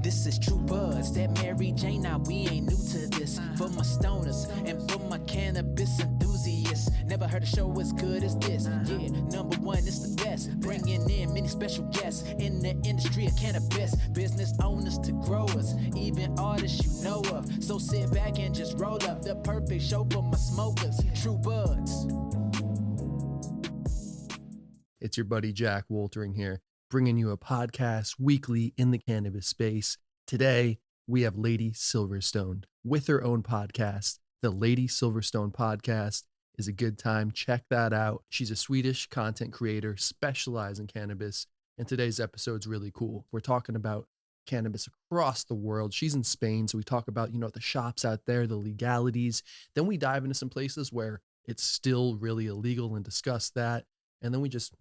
This is True Buzz, that Mary Jane, now we ain't new to this. For my stoners and for my cannabis enthusiasts, never heard a show as good as this. Yeah, number one, it's the best. Bringing in many special guests in the industry of cannabis. Business owners to growers, even artists you know of. So sit back and just roll up, the perfect show for my smokers. True Buzz. It's your buddy Jack Woltering here, bringing you a podcast weekly in the cannabis space. Today, we have Lady Silverstoned with her own podcast. The Lady Silverstoned podcast is a good time. Check that out. She's a Swedish content creator specialized in cannabis, and today's episode's really cool. We're talking about cannabis across the world. She's in Spain, so we talk about, the shops out there, the legalities. Then we dive into some places where it's still really illegal and discuss that. And then we just,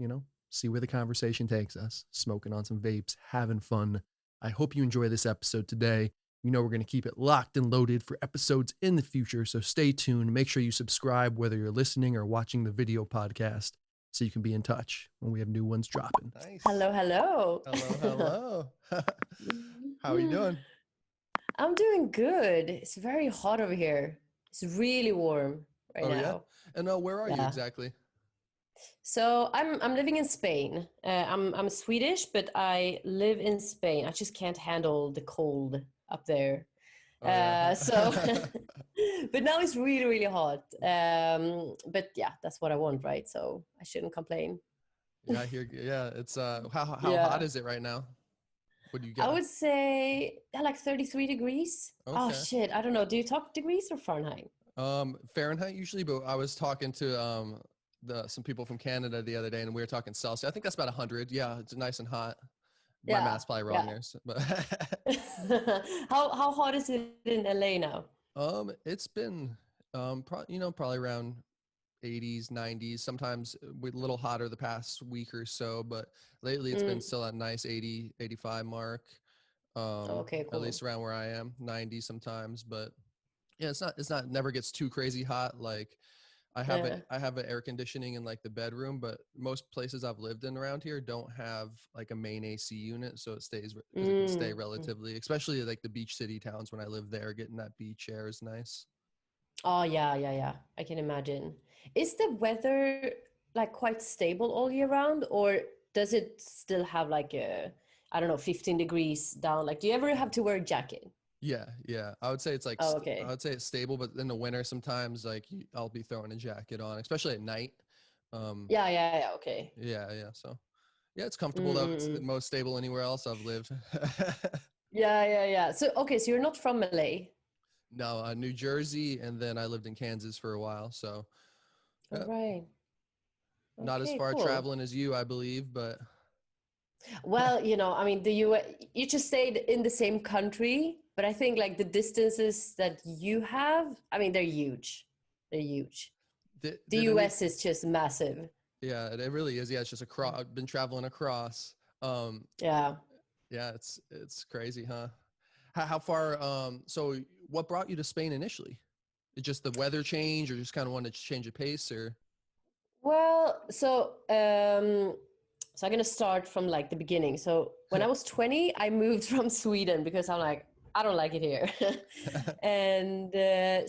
see where the conversation takes us, smoking on some vapes, having fun. I hope you enjoy this episode today. We're going to keep it locked and loaded for episodes in the future. So stay tuned. Make sure you subscribe, whether you're listening or watching the video podcast, so you can be in touch when we have new ones dropping. Nice. Hello. Hello. How are you doing? I'm doing good. It's very hot over here. It's really warm right now. Yeah? And where are you exactly? So I'm living in Spain. I'm Swedish, but I live in Spain. I just can't handle the cold up there. So, but now it's really, really hot. But yeah, that's what I want, right? So I shouldn't complain. Yeah, I hear. Yeah, it's how hot is it right now? What do you got? I would say like 33 degrees. Okay. Oh shit, I don't know. Do you talk degrees or Fahrenheit? Fahrenheit usually, but I was talking to some people from Canada the other day, and we were talking Celsius. I think that's about 100. Yeah, it's nice and hot. My math's probably wrong there. So, but how hot is it in LA now? It's been probably around 80s, 90s. Sometimes a little hotter the past week or so, but lately it's been still at nice 80, 85 mark. Okay, cool. At least around where I am, 90 sometimes. But yeah, it's not never gets too crazy hot. Like I have an air conditioning in like the bedroom, but most places I've lived in around here don't have like a main AC unit, so it can stay relatively, especially like the beach city towns. When I live there, getting that beach air is nice. Oh yeah. I can imagine. Is the weather like quite stable all year round, or does it still have like 15 degrees down? Like, do you ever have to wear a jacket? Yeah. I would say it's like, okay. I would say it's stable, but in the winter, sometimes like I'll be throwing a jacket on, especially at night. Yeah. Okay. Yeah. So yeah, it's comfortable though. It's the most stable anywhere else I've lived. Yeah. So you're not from LA? No, New Jersey. And then I lived in Kansas for a while. So all right. Not as far traveling as you, I believe, but. Well, I mean, the US, you just stayed in the same country, but I think like the distances that you have, I mean, they're huge. The US is just massive. Yeah, it really is. Yeah, it's just I've been traveling across. Yeah, it's crazy, huh? How far? So what brought you to Spain initially? It just the weather change, or just kind of wanted to change the pace, or? Well, so I'm gonna start from like the beginning. So when I was 20, I moved from Sweden because I'm like, I don't like it here. And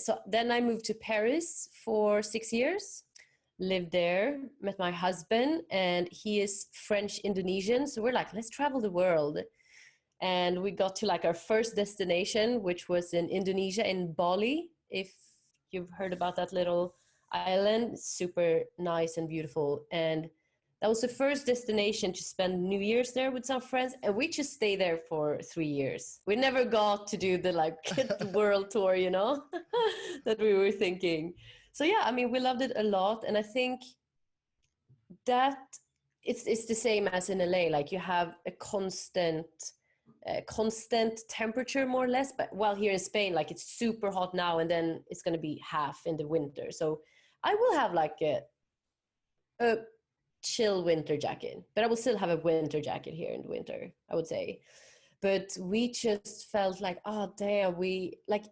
so then I moved to Paris for 6 years, lived there, met my husband, and he is French Indonesian. So we're like, let's travel the world. And we got to like our first destination, which was in Indonesia, in Bali. If you've heard about that little island, super nice and beautiful. And that was the first destination to spend New Year's there with some friends, and we just stayed there for 3 years. We never got to do the like the world tour, that we were thinking. So yeah, I mean, we loved it a lot, and I think that it's the same as in LA. Like you have a constant temperature, more or less. But while here in Spain, like it's super hot now, and then it's going to be half in the winter. So I will have like a chill winter jacket, but I will still have a winter jacket here in the winter, I would say. But we just felt like, oh damn, we like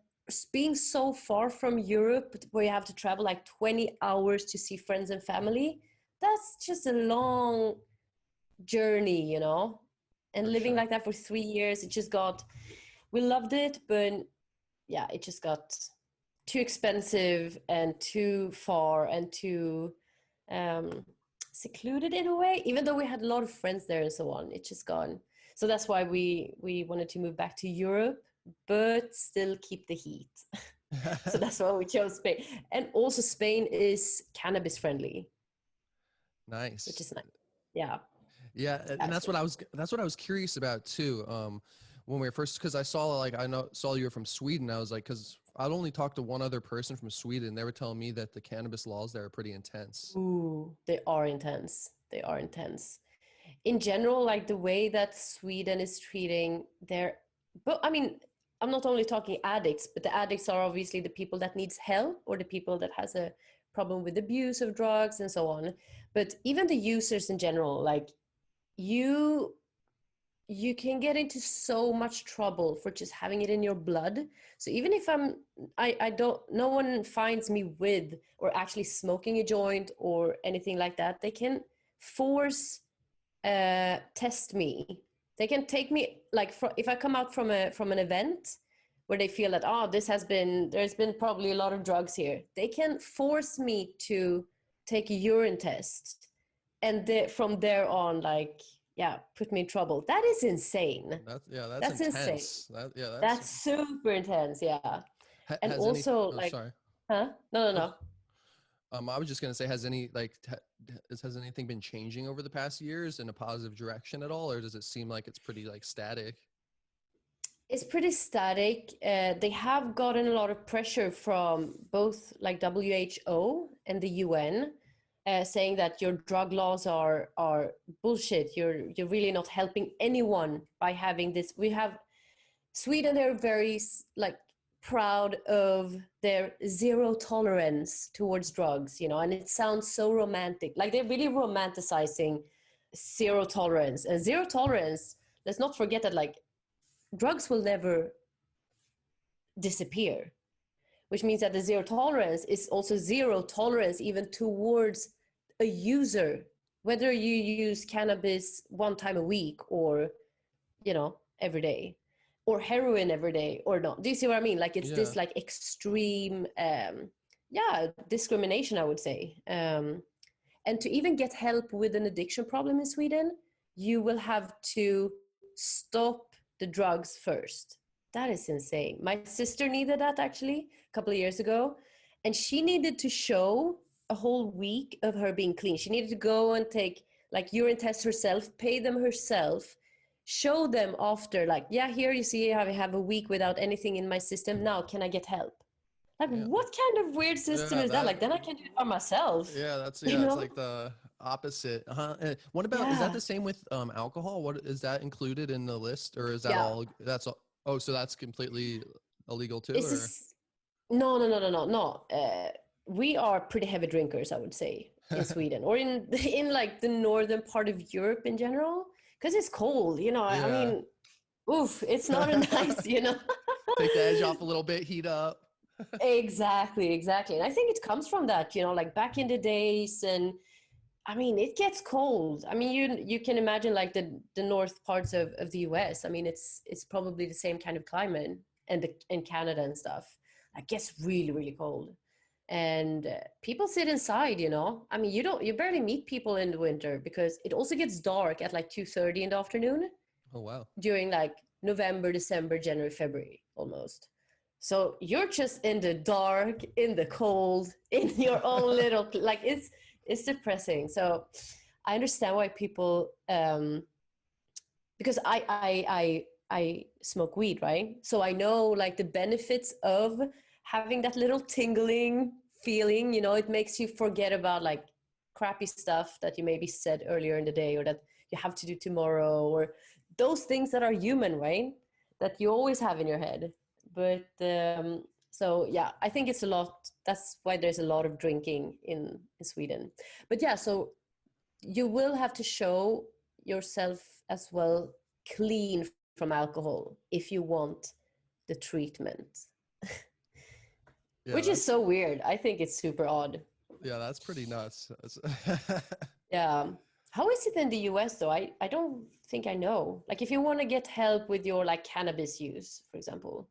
being so far from Europe, where you have to travel like 20 hours to see friends and family. That's just a long journey, and For living sure. like that for 3 years, we loved it, but yeah, it just got too expensive and too far and too secluded in a way, even though we had a lot of friends there and so on. It's just gone. So that's why we wanted to move back to Europe, but still keep the heat. So that's why we chose Spain. And also Spain is cannabis friendly, Nice. which is nice. Yeah. Yeah, and that's what I was curious about too. When we were first, because I saw you were from Sweden. I was like, because I'd only talked to one other person from Sweden. They were telling me that the cannabis laws there are pretty intense. Ooh, they are intense. They are intense. In general, like the way that Sweden is treating but I mean, I'm not only talking addicts, but the addicts are obviously the people that needs help or the people that has a problem with abuse of drugs and so on. But even the users in general, like you can get into so much trouble for just having it in your blood. So even if I don't, no one finds me with or actually smoking a joint or anything like that, they can force test me. They can take me, like, if I come out from an event where they feel that there's been probably a lot of drugs here, they can force me to take a urine test, and from there on, like, yeah, put me in trouble. That is insane. That's intense. Insane. That's That's super intense. Yeah. And has any also, oh like, sorry. huh? No, no, Oh, no. I was just gonna say, has anything been changing over the past years in a positive direction at all, or does it seem like it's pretty like static? It's pretty static. They have gotten a lot of pressure from both like WHO and the UN, saying that your drug laws are bullshit. You're really not helping anyone by having this. We have Sweden. They're very like proud of their zero tolerance towards drugs, and it sounds so romantic. Like they're really romanticizing zero tolerance, and zero tolerance. Let's not forget that, like, drugs will never disappear, which means that the zero tolerance is also zero tolerance even towards a user, whether you use cannabis one time a week or, every day, or heroin every day or not. Do you see what I mean? Like, it's this like extreme, discrimination, I would say. And to even get help with an addiction problem in Sweden, you will have to stop the drugs first. That is insane. My sister needed that actually a couple of years ago, and she needed to show a whole week of her being clean. She needed to go and take like urine tests herself, pay them herself, show them after, like, yeah, here you see I have a week without anything in my system. Now can I get help? Like, what kind of weird system is that? Like, then I can do it by myself. It's like the opposite. What about, is that the same with alcohol? What is that included in the list, or is that all? That's all. Oh, so that's completely illegal too? No. We are pretty heavy drinkers, I would say, in Sweden, or in like the northern part of Europe in general, because it's cold. I mean, oof, it's not a nice, Take the edge off a little bit, heat up. Exactly. And I think it comes from that, like back in the days. And I mean, it gets cold. I mean, you can imagine like the north parts of the US. I mean, it's probably the same kind of climate, and in Canada and stuff. It gets really, really cold. And people sit inside, I mean, you barely meet people in the winter, because it also gets dark at like 2:30 in the afternoon. Oh, wow. During like November, December, January, February, almost. So you're just in the dark, in the cold, in your own little, like, it's depressing. So I understand why people, because I smoke weed, right? So I know like the benefits of having that little tingling feeling. It makes you forget about like crappy stuff that you maybe said earlier in the day, or that you have to do tomorrow, or those things that are human, right? That you always have in your head. But so yeah, I think it's a lot. That's why there's a lot of drinking in Sweden. But yeah, so you will have to show yourself as well clean from alcohol if you want the treatment. Which is so weird. I think it's super odd. Yeah, that's pretty nuts. Yeah. How is it in the US though? I don't think I know. Like if you want to get help with your like cannabis use, for example.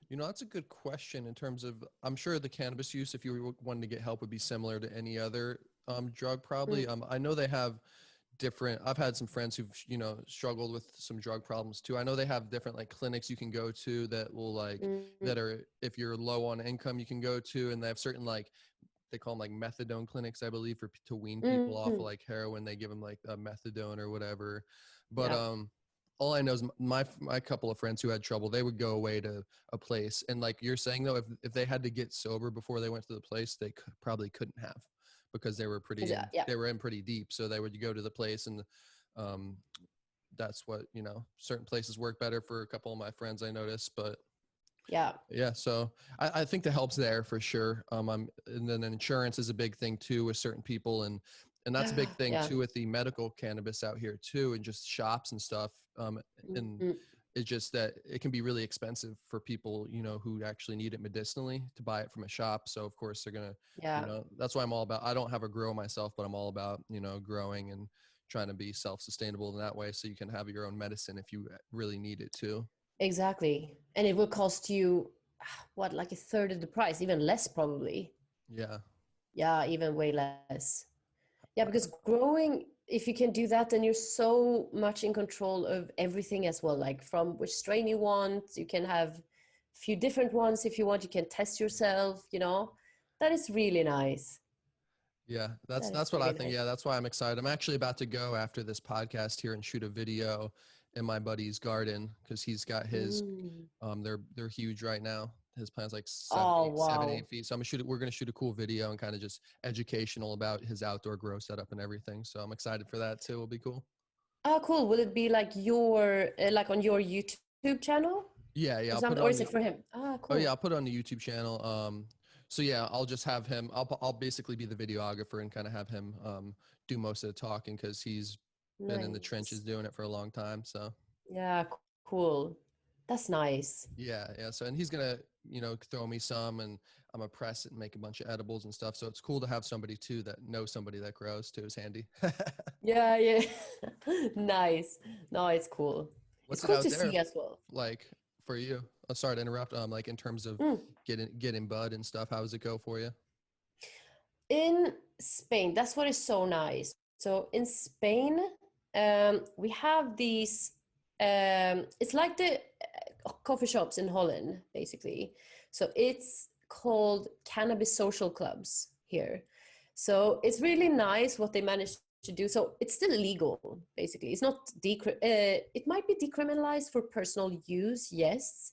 That's a good question in terms of, I'm sure the cannabis use, if you wanted to get help, would be similar to any other drug probably. I know they have different, I've had some friends who've, struggled with some drug problems too. I know they have different like clinics you can go to that will like, that are, if you're low on income, you can go to, and they have certain like, they call them like methadone clinics, I believe, to wean people off of like heroin. They give them like a methadone or whatever. But all I know is my couple of friends who had trouble, they would go away to a place, and like you're saying though, if they had to get sober before they went to the place, they probably couldn't have, because they were they were in pretty deep. So they would go to the place, and that's what, certain places work better for a couple of my friends, I noticed. But yeah, so I think the help's there for sure. And then insurance is a big thing too with certain people, and that's a big thing too with the medical cannabis out here too, and just shops and stuff. And it's just that it can be really expensive for people, who actually need it medicinally, to buy it from a shop. So of course they're gonna, that's why I'm all about, I don't have a grow myself, but I'm all about, growing and trying to be self-sustainable in that way, so you can have your own medicine if you really need it too. Exactly. And it will cost you what, like a third of the price, even less probably. Yeah, even way less. Yeah, because growing, if you can do that, then you're so much in control of everything as well. Like from which strain you want, you can have a few different ones if you want. You can test yourself, That is really nice. Yeah, that's what I think. Nice. Yeah, that's why I'm excited. I'm actually about to go after this podcast here and shoot a video in my buddy's garden, because he's got his they're huge right now. His plant's like 7-8 feet. So we're gonna shoot a cool video and kind of just educational about his outdoor grow setup and everything. So I'm excited for that too. It'll be cool. Oh, cool. Will it be like your like on your YouTube channel? Yeah. Or is it for him? Cool. Oh yeah, I'll put it on the YouTube channel. So yeah, I'll just have him, I'll basically be the videographer and kind of have him do most of the talking, because he's been in the trenches doing it for a long time. So yeah, cool. That's nice. Yeah. So, and he's gonna, throw me some, and I'm gonna press it and make a bunch of edibles and stuff. So it's cool to have somebody too that knows somebody that grows too. Is handy. Yeah. Nice. No, it's cool. What's it's cool to see as well. Like for you? Oh, sorry to interrupt. Like in terms of getting bud and stuff, how does it go for you? In Spain, that's what is so nice. So in Spain, we have these. It's like the coffee shops in Holland, basically. So it's called cannabis social clubs here. So it's really nice what they managed to do. So it's still illegal, basically. It's not it might be decriminalized for personal use, yes,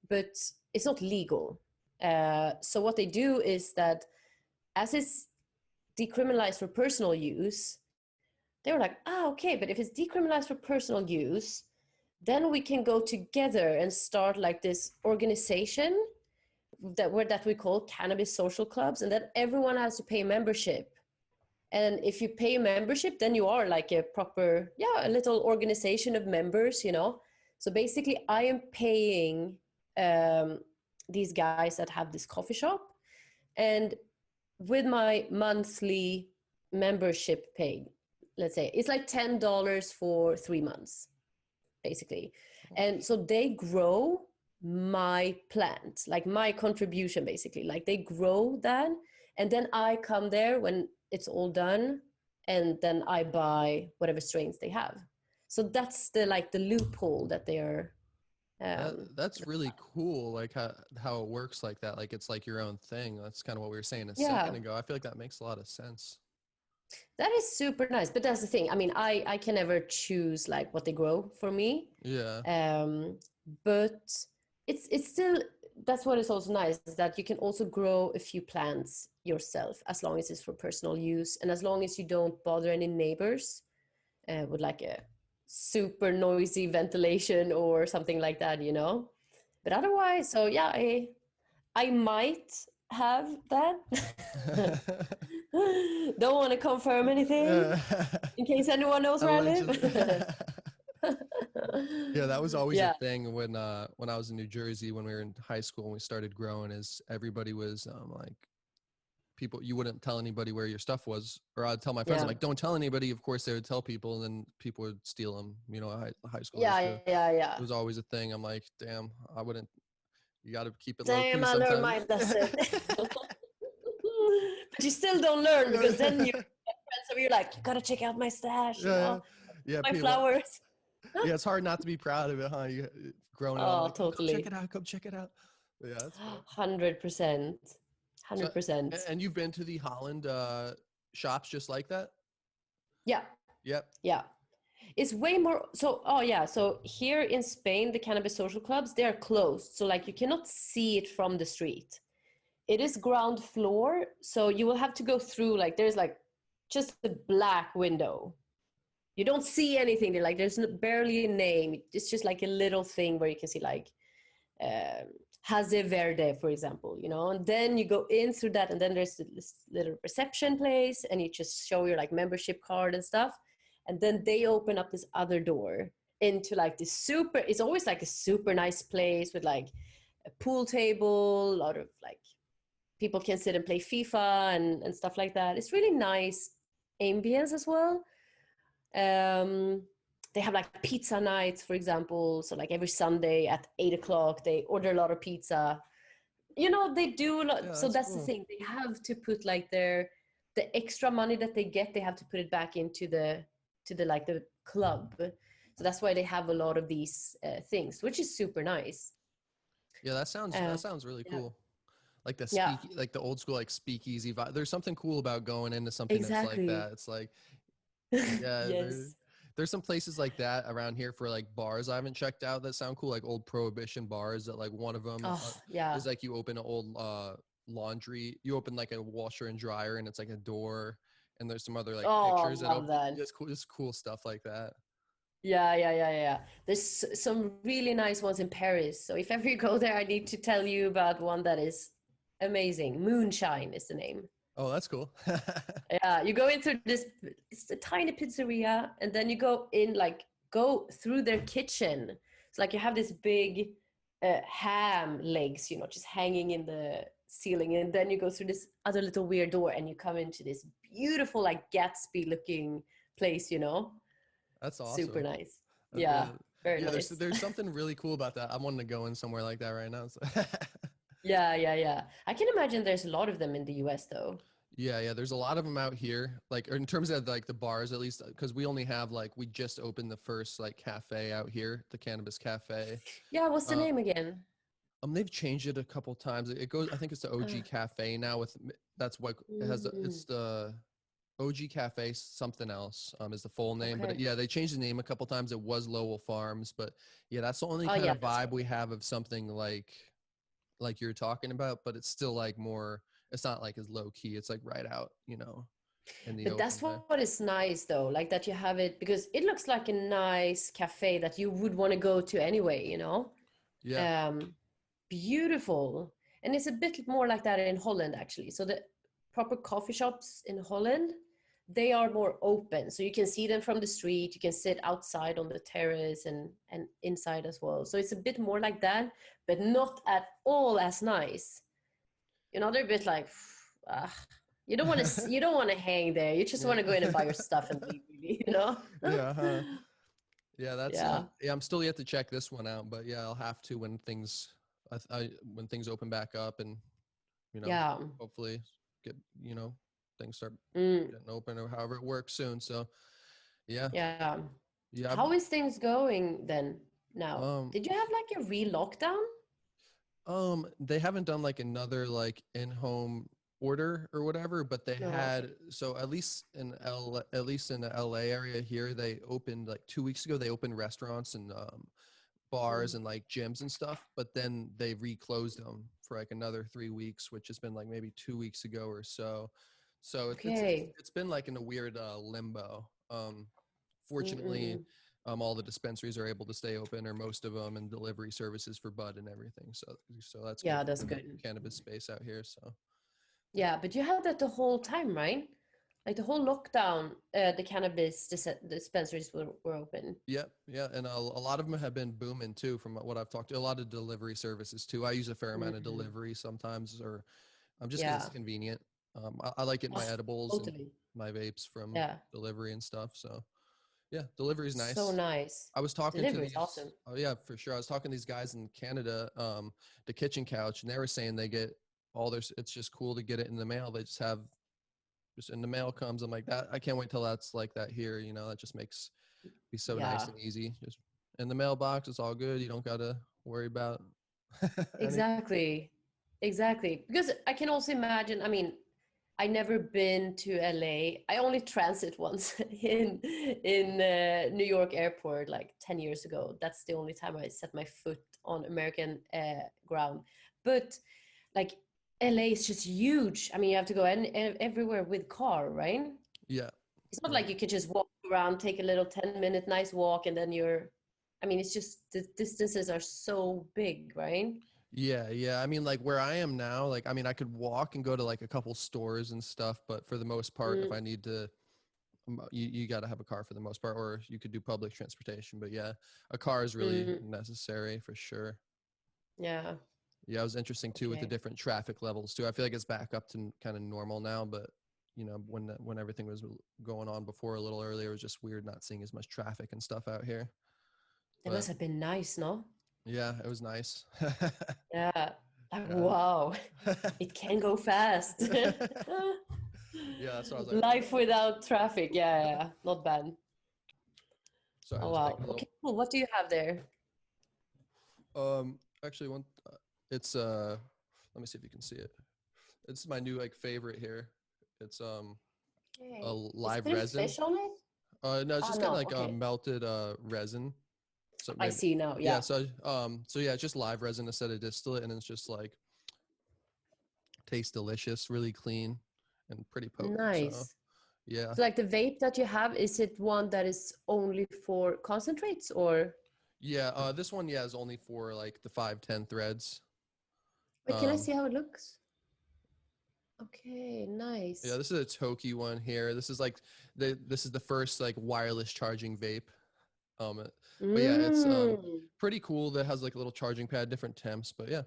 but it's not legal. So what they do is that, as it's decriminalized for personal use, they were like, okay, but if it's decriminalized for personal use, then we can go together and start like this organization that we call cannabis social clubs, and that everyone has to pay membership. And if you pay membership, then you are like a proper, a little organization of members, So basically I am paying these guys that have this coffee shop, and with my monthly membership paid, let's say it's like $10 for 3 months, basically. And so they grow my plant, like my contribution, basically, like they grow that. And then I come there when it's all done, and then I buy whatever strains they have. So that's the loophole that they are. That's really cool. Like how it works like that. Like it's like your own thing. That's kind of what we were saying a second ago. I feel like that makes a lot of sense. That is super nice. But that's the thing. I mean, I can never choose like what they grow for me. Yeah. But it's still, that's what is also nice, is that you can also grow a few plants yourself, as long as it's for personal use, and as long as you don't bother any neighbors with like a super noisy ventilation or something like that, But otherwise, so yeah, I might have that. Don't want to confirm anything in case anyone knows where I live. Yeah, that was always a thing when I was in New Jersey, when we were in high school and we started growing, is everybody was like you wouldn't tell anybody where your stuff was, or I'd tell my friends, I'm Yeah. like, don't tell anybody. Of course they would tell people, and then people would steal them, you know, high schoolers Yeah, too. yeah. It was always a thing. I'm like, damn, I wouldn't, you got to keep it low Damn, key I learned sometimes. my lesson. But you still don't learn, because then you get friends of you like, you gotta check out my stash, you know, Yeah, my people, flowers. yeah, it's hard not to be proud of it, huh? You growing up, Oh, like, come check totally. it out, come check it out. But yeah, that's cool. 100%. So, 100%. and you've been to the Holland shops just like that? Yeah, Yep. yeah. It's way more. So, oh yeah. So here in Spain, the cannabis social clubs, they are closed. So like you cannot see it from the street. It is ground floor. So you will have to go through, like, there's like just a black window. You don't see anything. There's barely a name. It's just like a little thing where you can see like Haze Verde, for example, you know, and then you go in through that, and then there's this little reception place, and you just show your like membership card and stuff, and then they open up this other door into like this it's always like a super nice place with like a pool table, a lot of like people can sit and play FIFA and stuff like that. It's really nice ambience as well. They have like pizza nights, for example. So like every Sunday at 8 o'clock, they order a lot of pizza. You know, they do a lot. Yeah, So that's cool. the thing. They have to put like the extra money that they get, they have to put it back into the like the club. So that's why they have a lot of these things, which is super nice. Yeah, that sounds really cool. Like like the old school like speakeasy vibe. There's something cool about going into something that's like that. It's like, yeah, Yes. there's some places like that around here for like bars I haven't checked out that sound cool, like old prohibition bars that like one of them Yeah. is like you open an old laundry, you open like a washer and dryer, and it's like a door, and there's some other like pictures that love open. that. It's cool stuff like that. Yeah. There's some really nice ones in Paris. So if ever you go there, I need to tell you about one that is amazing. Moonshine is the name. Oh, that's cool. Yeah, you go into it's a tiny pizzeria, and then you go in, like, go through their kitchen. It's like you have this big ham legs, you know, just hanging in the ceiling, and then you go through this other little weird door, and you come into this beautiful, like, Gatsby looking place, you know. That's awesome. Super nice. That's yeah, very nice. There's something really cool about that. I'm wanting to go in somewhere like that right now. So. Yeah. I can imagine there's a lot of them in the US though. Yeah. There's a lot of them out here, like in terms of like the bars, at least, because we only have like, we just opened the first like cafe out here, the Cannabis Cafe. Yeah, what's the name again? They've changed it a couple times. It goes, I think it's the OG Cafe now. That's what it has. It's the OG Cafe something else is the full name. Okay. But yeah, they changed the name a couple times. It was Lowell Farms, but yeah, that's the only kind of vibe we have of something like you're talking about. But it's still like more. It's not like as low key. It's like right out, you know. In the but that's open what is nice though, like that you have it, because it looks like a nice cafe that you would want to go to anyway, you know. Yeah. Beautiful. And it's a bit more like that in Holland actually. So the proper coffee shops in Holland, they are more open, so you can see them from the street. You can sit outside on the terrace and inside as well. So it's a bit more like that, but not at all as nice. You know, they're a bit like, you don't want to hang there. You just want to go in and buy your stuff and leave, really, you know. Yeah, that's I'm still yet to check this one out, but yeah, I'll have to when things when things open back up, and you know, hopefully get, you know, things start getting open, or however it works soon. So yeah. How is things going then now? Did you have like a lockdown? They haven't done like another like in-home order or whatever, but they had, so at least in the LA area here, they opened like 2 weeks ago. They opened restaurants and bars and like gyms and stuff, but then they reclosed them for like another 3 weeks, which has been like maybe 2 weeks ago or so. So it's been like in a weird limbo. Fortunately, all the dispensaries are able to stay open, or most of them, and delivery services for bud and everything. So that's good. That's good. Cannabis space out here. So yeah, but you had that the whole time, right? Like the whole lockdown, the cannabis dispensaries were open. Yeah, and a lot of them have been booming too. From what I've talked to, a lot of delivery services too. I use a fair amount of delivery sometimes, or I'm just because it's convenient. I like getting my edibles and Totally. my vapes from Yeah. delivery and stuff. So yeah, delivery is nice. So nice. I was talking to Delivery is these. awesome. Oh yeah, for sure. I was talking to these guys in Canada, the Kitchen Couch, and they were saying they get all their. It's just cool to get it in the mail. They just have, just in the mail comes. I'm like that. I can't wait till that's like that here. You know, that just makes be so nice Yeah. and easy. Just in the mailbox, it's all good. You don't gotta worry about. Exactly. Exactly. Because I can also imagine, I mean, I never been to LA. I only transit once in New York airport like 10 years ago. That's the only time I set my foot on American ground. But like LA is just huge. I mean, you have to go everywhere with car, right? Yeah. It's not like you could just walk around, take a little 10-minute nice walk, and then I mean, it's just the distances are so big, right? Yeah. I mean, like where I am now, like I mean, I could walk and go to like a couple stores and stuff, but for the most part, if I need to, you got to have a car for the most part, or you could do public transportation. But yeah, a car is really necessary for sure. Yeah. Yeah, it was interesting too with the different traffic levels too. I feel like it's back up to kind of normal now, but you know, when everything was going on before a little earlier, it was just weird not seeing as much traffic and stuff out here. It must have been nice, no? Yeah, it was nice. Yeah. Like, wow, it can go fast. Yeah, that's what I was like. Life without traffic. Yeah. Not bad. Sorry, Oh, wow. Okay, cool. What do you have there? Actually, it's let me see if you can see it. It's my new like favorite here. It's a live resin. Fish on it? No, it's just kind of like melted resin. So I see now. Yeah. So yeah, it's just live resin instead of distillate, and it's just like tastes delicious, really clean, and pretty potent. Nice. So, yeah. So like the vape that you have, is it one that is only for concentrates or? Yeah, this one is only for like the 5-10 threads. Wait, can I see how it looks? Okay, nice. Yeah, this is a Toki one here. This is like this is the first like wireless charging vape. But yeah, it's pretty cool. That has like a little charging pad, different temps. But yeah,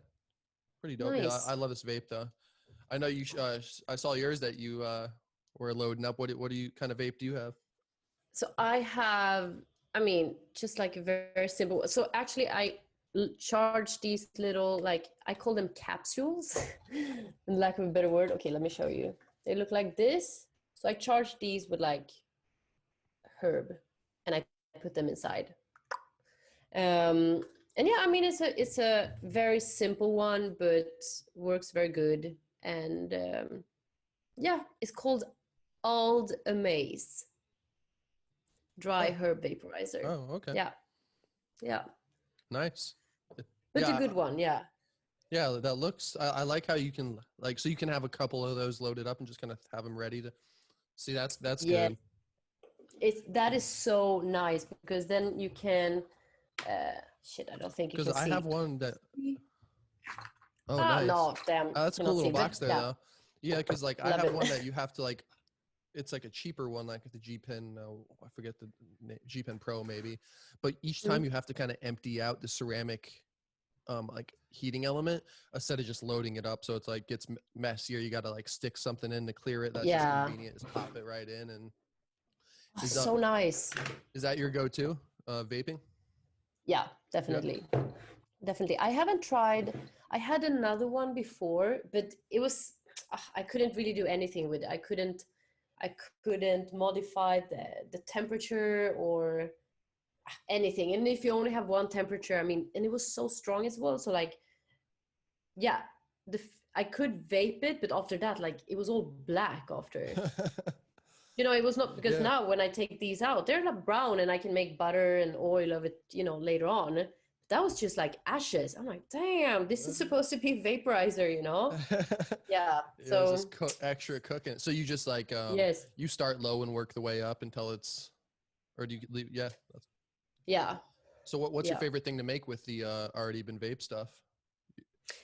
pretty dope. Nice. Yeah, I love this vape though. I know you. I saw yours that you were loading up. What do you kind of vape do you have? So I have. I mean, just like a very, very simple. So actually, I charge these little, like, I call them capsules, in lack of a better word. Okay, let me show you. They look like this. So I charge these with like herb, and I put them inside. And yeah, I mean, it's a very simple one, but works very good. And yeah, it's called Old Amaze dry herb vaporizer. Oh, okay. Yeah. Nice. But a good one, yeah. Yeah, that looks. I like how you can so you can have a couple of those loaded up and just kind of have them ready to. See, that's good. That is so nice because then you can. I don't think you can see. Because I have one that. Oh, nice. No, damn. That's a cool little box there, though. Yeah, because like I have one that you have to like. It's like a cheaper one, like the G Pen. I forget the name, G Pen Pro maybe, but each time you have to kind of empty out the ceramic, like heating element instead of just loading it up. So it's like gets messier. You got to like stick something in to clear it. That's just convenient. Just pop it right in and. So nice. Is that your go-to vaping? Yeah, definitely. Yeah. Definitely. I haven't tried. I had another one before, but it was. I couldn't really do anything with it. I couldn't modify the temperature or anything. And if you only have one temperature, I mean, and it was so strong as well. So like, yeah, I could vape it, but after that, like it was all black after. It was not because now when I take these out, they're like brown and I can make butter and oil of it, later on. That was just like ashes. I'm like, damn, this is supposed to be vaporizer, Yeah. So just extra cooking. So you just like you start low and work the way up until it's, or do you leave? Yeah. Yeah. So what's your favorite thing to make with the already been vape stuff?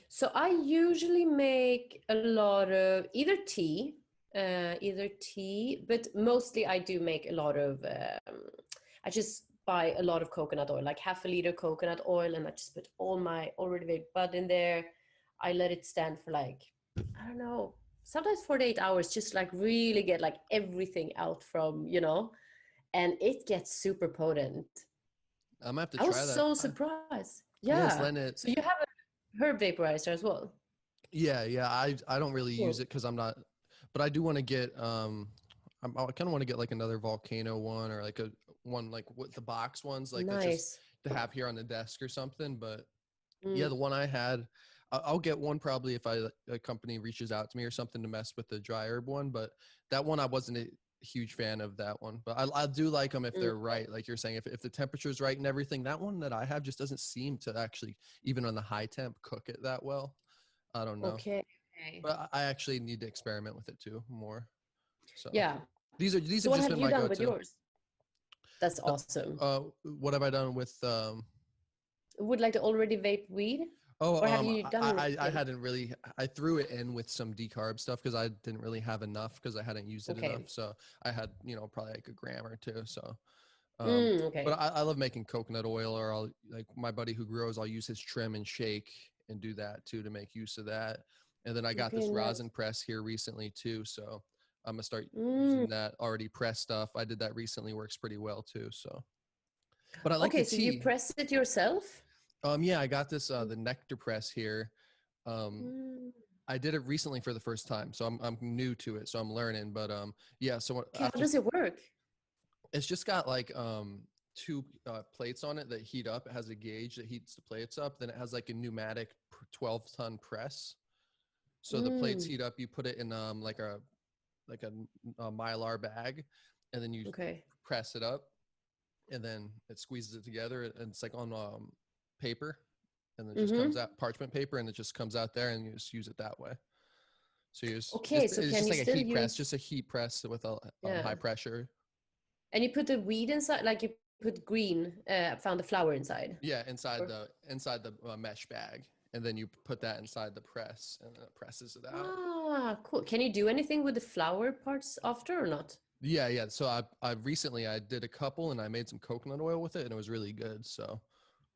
So I usually make a lot of either tea, but mostly I do make a lot of. I just buy a lot of coconut oil, like half a liter coconut oil, and I just put all my already vape bud in there. I let it stand for like, I don't know, sometimes 48 hours, just like really get like everything out from, and it gets super potent. I'm gonna have to I was try that. so surprised. Yes, Yeah. Lennet. So you have a herb vaporizer as well? Yeah. I don't really Cool. use it because I'm not, but I do want to get I kind of want to get like another volcano one or like a one like with the box ones like that's just Nice. to have here on the desk or something. But yeah, Mm, the one I had, I'll get one probably if a company reaches out to me or something to mess with the dry herb one. But that one I wasn't a huge fan of that one. But I do like them if mm. they're right, like you're saying, if the temperature is right and everything. That one that I have just doesn't seem to actually even on the high temp cook it that well. I don't know, Okay. but I actually need to experiment with it too more. So Yeah. these So have what just have been you my done with go-to. yours? That's awesome. What have I done with Would like to already vape weed? Oh, Or have you done I anything? hadn't really. I threw it in with some decarb stuff because I didn't really have enough because I hadn't used it enough. Okay. So I had, probably like a gram or two. So, but Okay. I love making coconut oil, or I'll like my buddy who grows. I'll use his trim and shake and do that too to make use of that. And then I got Okay, this nice. rosin press here recently too. So I'm gonna start Mm. using that already pressed stuff. I did that recently. Works pretty well too. So, but I like Okay, the so you tea. press it yourself? Yeah, I got this the Nectar Press here. Um, Mm. I did it recently for the first time, so I'm new to it, so I'm learning. But yeah. So Okay, how after does it work? it's just got like two plates on it that heat up. It has a gauge that heats the plates up. Then it has like a pneumatic 12-ton press. So the plates Mm. heat up. You put it in a Mylar bag, and then you Okay. press it up, and then it squeezes it together, and it's like on paper, and then it just comes Mm-hmm. out parchment paper, and it just comes out there, and you just use it that way. So you just, Okay, so it's can just you like a still heat press, use, just a heat press with a yeah. high pressure. And you put the weed inside, like you put green, found the flower inside? Yeah, inside Or- the mesh bag, and then you put that inside the press, and then it presses it out. Ah, cool. Can you do anything with the flower parts after or not? Yeah. So I recently I did a couple, and I made some coconut oil with it, and it was really good. So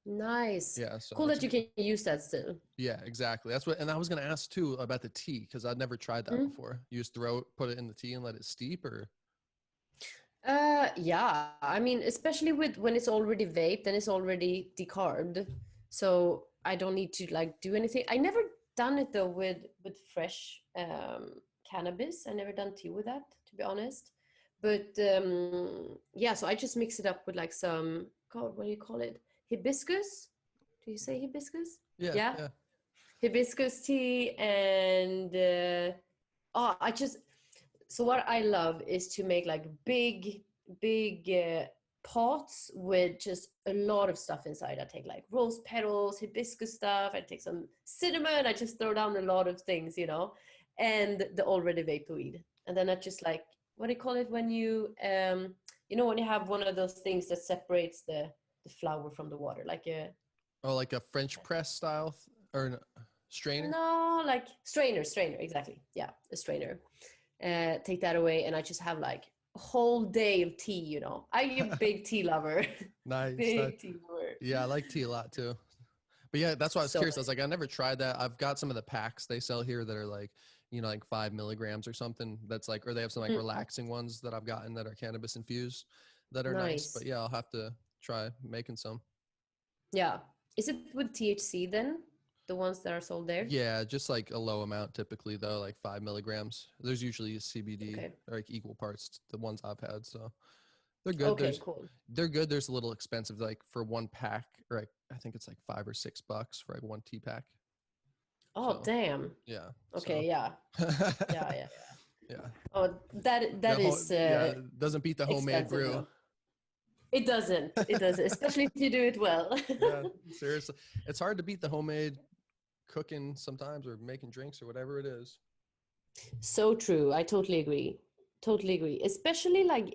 Nice. yeah, so Cool it's that you can use that still. yeah, exactly. That's what, and I was gonna ask too about the tea because I'd never tried that Mm. before. You just put it in the tea and let it steep, or Yeah. I mean, especially with when it's already vaped, then it's already decarbed. So I don't need to like do anything. I never done it though with fresh cannabis. I never done tea with that, to be honest. But yeah, so I just mix it up with like some, God, what do you call it? Hibiscus? Do you say hibiscus? Yeah, yeah. hibiscus tea and oh, so what I love is to make like big pots with just a lot of stuff inside. I take like rose petals, hibiscus stuff, I take some cinnamon, I just throw down a lot of things, and the already vaped weed. And then I just like, what do you call it when when you have one of those things that separates the flower from the water, like a Oh, like a French press style strainer. no, like strainer, exactly. Yeah, a strainer. Take that away, and I just have like a whole day of tea. I'm a big tea lover. Nice. Big tea lover. Yeah, I like tea a lot too. But yeah, that's why I was So curious. I was like, I never tried that. I've got some of the packs they sell here that are like, like 5 milligrams or something. That's like, or they have some like mm, relaxing ones that I've gotten that are cannabis infused that are nice. But nice. yeah, I'll have to try making some. Yeah. Is it with THC then? The ones that are sold there? Yeah, just like a low amount typically though, like 5 milligrams. There's usually a CBD Okay. or like equal parts to the ones I've had. So they're good. Okay, cool. They're good. There's a little expensive, like for one pack, or like, I think it's like $5 or $6 for like one tea pack. Oh, So damn. yeah. Okay, yeah. Yeah. Yeah. Oh, that The is yeah, doesn't beat the homemade expensive brew. though. It doesn't. It doesn't, especially if you do it well. Yeah, seriously. It's hard to beat the homemade cooking sometimes or making drinks or whatever it is. So true. I totally agree. Totally agree. Especially like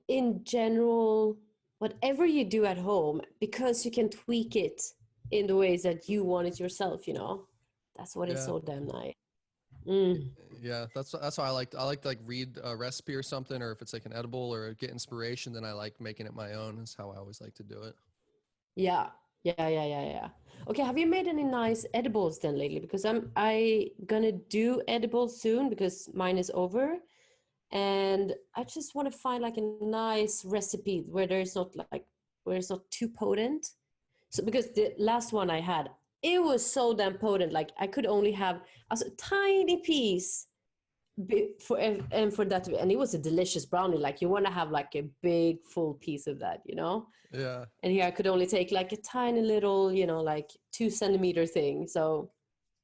in general, whatever you do at home, because you can tweak it in the ways that you want it yourself, that's what is Yeah. so damn nice. Mm. Yeah, that's how I like to like read a recipe or something, or if it's like an edible or get inspiration, then I like making it my own. Is how I always like to do it. Yeah. Yeah. Okay, have you made any nice edibles then lately? Because I gonna do edibles soon because mine is over, and I just want to find like a nice recipe where there's not like where it's not too potent. So because the last one I had, it was so damn potent. Like I could only have a tiny piece and for that to be, and it was a delicious brownie. Like you want to have like a big full piece of that, you know. Yeah. And here I could only take like a tiny little, you know, like 2 centimeter thing. So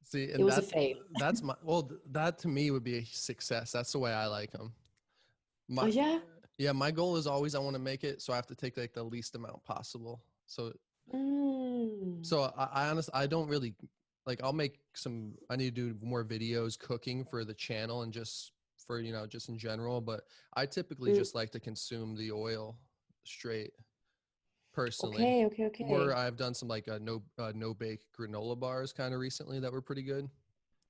See, it and was a fail. that's my that to me would be a success. That's the way I like them. Oh My yeah. yeah, my goal is always I want to make it so I have to take like the least amount possible. So Mm. I honestly I don't really like I'll make some I need to do more videos cooking for the channel and just for just in general, but I typically Mm. just like to consume the oil straight personally. Or Okay. I've done some like no bake granola bars kind of recently that were pretty good.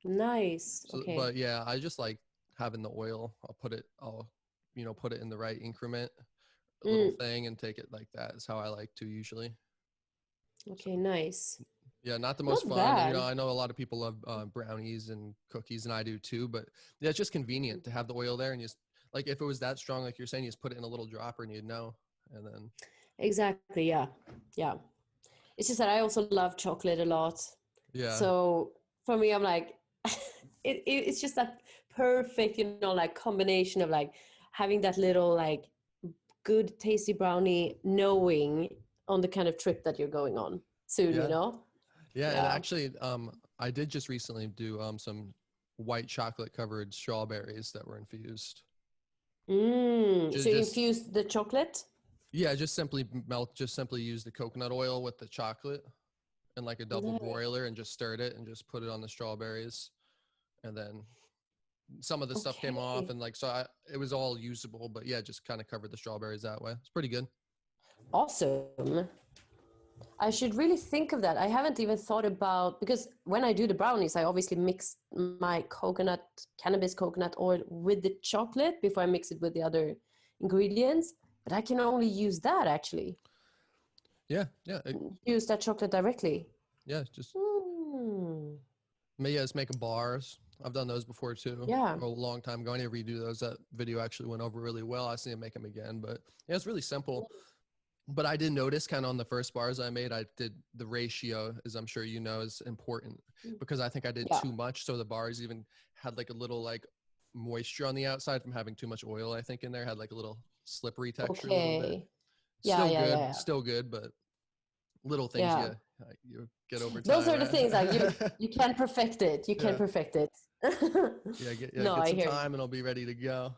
Nice. So Okay. but yeah, I just like having the oil. I'll put it in the right increment, a little Mm. thing and take it like that is how I like to usually. So Okay. Nice. yeah, not the most Not fun. bad. I know a lot of people love brownies and cookies, and I do too. But yeah, it's just convenient to have the oil there, and you just like if it was that strong, like you're saying, you just put it in a little dropper, and you'd know. And then Exactly. Yeah. Yeah. It's just that I also love chocolate a lot. yeah, So for me, I'm like, it's just that perfect, you know, like combination of like having that little like good tasty brownie, knowing on the kind of trip that you're going on soon, you yeah, know? yeah. And Yeah. actually, I did just recently do some white chocolate covered strawberries that were infused. So you Just infuse the chocolate? yeah, just simply use the coconut oil with the chocolate and like a double Nice. broiler and just stirred it and just put it on the strawberries. And then some of the stuff came off Okay. and like, it was all usable, but yeah, just kind of covered the strawberries that way. It's pretty good. Awesome. I should really think of that. I haven't even thought about because when I do the brownies, I obviously mix my cannabis coconut oil with the chocolate before I mix it with the other ingredients. But I can only use that actually. Yeah. Yeah. Use that chocolate directly. Yeah. Just, Mm, yeah, just making bars. I've done those before too. yeah. A long time ago. I need to redo those. That video actually went over really well. I just need to make them again, but yeah, it's really simple. But I did notice kind of on the first bars I made, I did the ratio, as I'm sure you know, is important because I think I did Yeah. too much. So the bars even had like a little like moisture on the outside from having too much oil, I think in there had like a little slippery texture a little bit. Okay. Yeah. Still good, but little things Yeah. you get over Those time, are the things like right? you can perfect it. You can Yeah. perfect it. Yeah, No, get I some hear you. time and I'll be ready to go.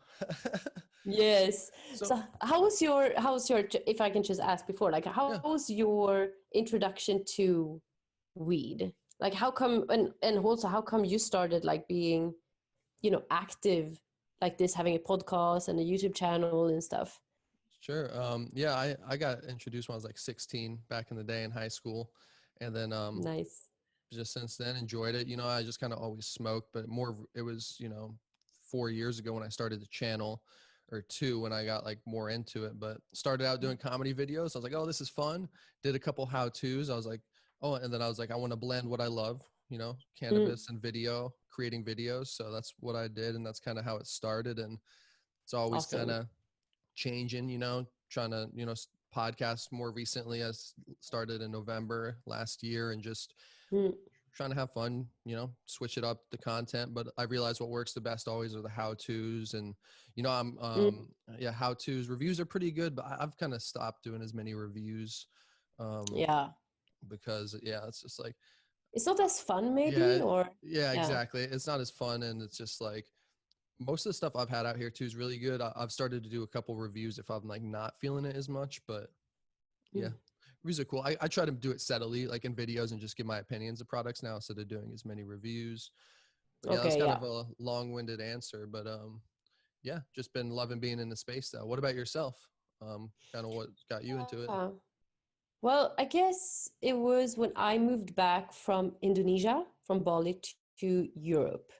Yes. So So how was your if I can just ask before, like how yeah, was your introduction to weed? Like how come and also how come you started like being, you know, active like this, having a podcast and a YouTube channel and stuff? sure. Yeah, I got introduced when I was like 16 back in the day in high school. And then Nice. just since then enjoyed it. I just kind of always smoked, but it was, 4 years ago when I started the channel or two when I got like more into it, but started out doing comedy videos. I was like, oh, this is fun. Did a couple how-tos. I was like, oh, and then I was like, I want to blend what I love, Mm, cannabis and video, creating videos. So that's what I did. And that's kind of how it started. And it's always kind awesome. of changing, trying to, podcast more recently. I started in November last year and just Mm, trying to have fun, switch it up the content. But I realize what works the best always are the how-tos. And, I'm, mm, yeah, how-tos. Reviews are pretty good, but I've kind of stopped doing as many reviews yeah. because, yeah, it's just like, It's not as fun maybe yeah, or yeah, yeah. exactly. It's not as fun. And it's just like, most of the stuff I've had out here too is really good. I've started to do a couple reviews if I'm like not feeling it as much, but yeah, Mm, reviews are cool. I try to do it steadily, like in videos and just give my opinions of products now instead of doing as many reviews. But yeah, that's okay, kind yeah. of a long-winded answer, but yeah, just been loving being in the space though. What about yourself? Kind of what got you into it? Uh, Well, I guess it was when I moved back from Indonesia, from Bali to Europe.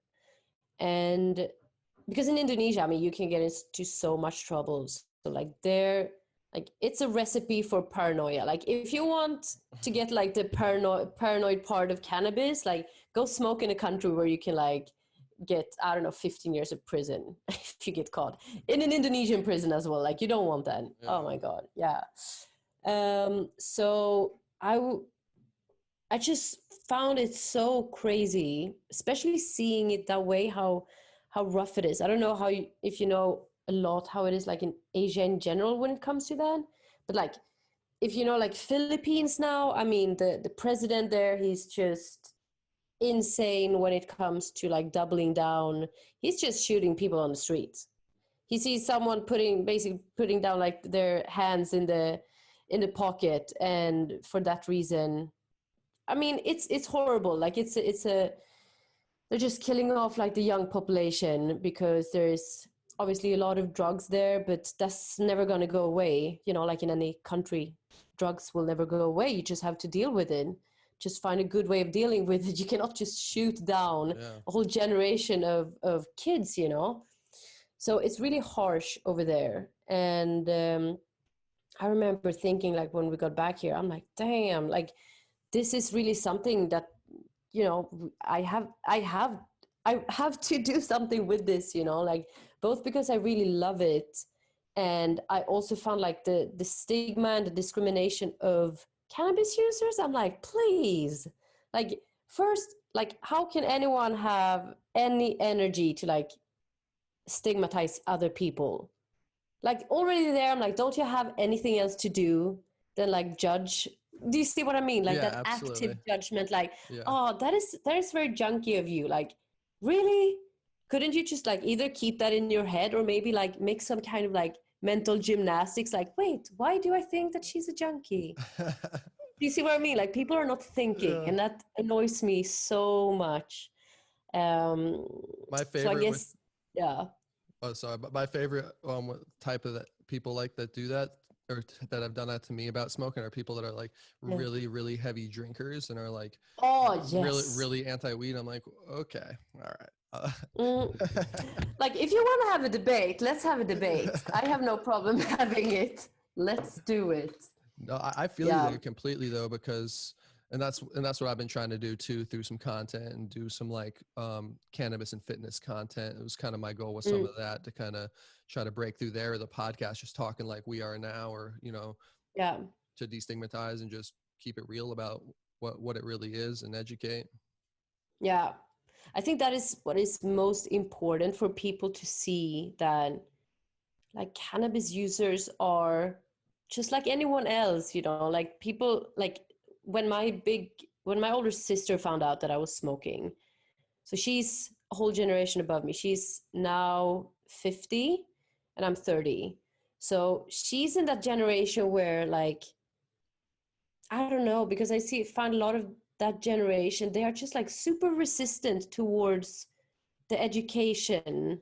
And because in Indonesia, I mean, you can get into so much trouble. So like there, like it's a recipe for paranoia. Like if you want to get like the paranoid part of cannabis, like go smoke in a country where you can like get, I don't know, 15 years of prison if you get caught in an Indonesian prison as well. Like you don't want that. Yeah. Oh my God. Yeah. So I just found it so crazy, especially seeing it that way, how rough it is. I don't know if you know a lot how it is like in Asia in general when it comes to that, but like if you know like Philippines now, I mean the president there, he's just insane when it comes to like doubling down. He's just shooting people on the streets. He sees someone basically putting down like their hands in the pocket, and for that reason, I mean, it's horrible. Like they're just killing off like the young population because there's obviously a lot of drugs there, but that's never going to go away. You know, like in any country, drugs will never go away. You just have to deal with it. Just find a good way of dealing with it. You cannot just shoot down a whole generation of kids, you know? So it's really harsh over there. And I remember thinking like when we got back here, I'm like, damn, like this is really something that, you know, I have to do something with this, you know, like both because I really love it. And I also found like the stigma and the discrimination of cannabis users. I'm like, please, like first, like how can anyone have any energy to like stigmatize other people? Like already there, I'm like, don't you have anything else to do than like judge? Do you see what I mean? Like that absolutely. active judgment, like, oh, that is very junky of you. Like, really? Couldn't you just like either keep that in your head or maybe like make some kind of like mental gymnastics? Like, wait, why do I think that she's a junkie? Do you see what I mean? Like people are not thinking, and that annoys me so much. My favorite. So I guess, Oh, sorry. But my favorite type of people like that do that or that have done that to me about smoking are people that are like really, really heavy drinkers and are like, really, really anti-weed. I'm like, okay, all right. Like if you want to have a debate, let's have a debate. I have no problem having it. Let's do it. No, I feel you there completely though, because and that's what I've been trying to do too through some content and do some like cannabis and fitness content. It was kind of my goal with some of that to kind of try to break through there. Or the podcast, just talking like we are now, or you know, to destigmatize and just keep it real about what it really is and educate. Yeah, I think that is what is most important for people to see, that like cannabis users are just like anyone else, you know, like people like when my older sister found out that I was smoking, so she's a whole generation above me. She's now 50 and I'm 30. So she's in that generation where like, I don't know, because find a lot of that generation, they are just like super resistant towards the education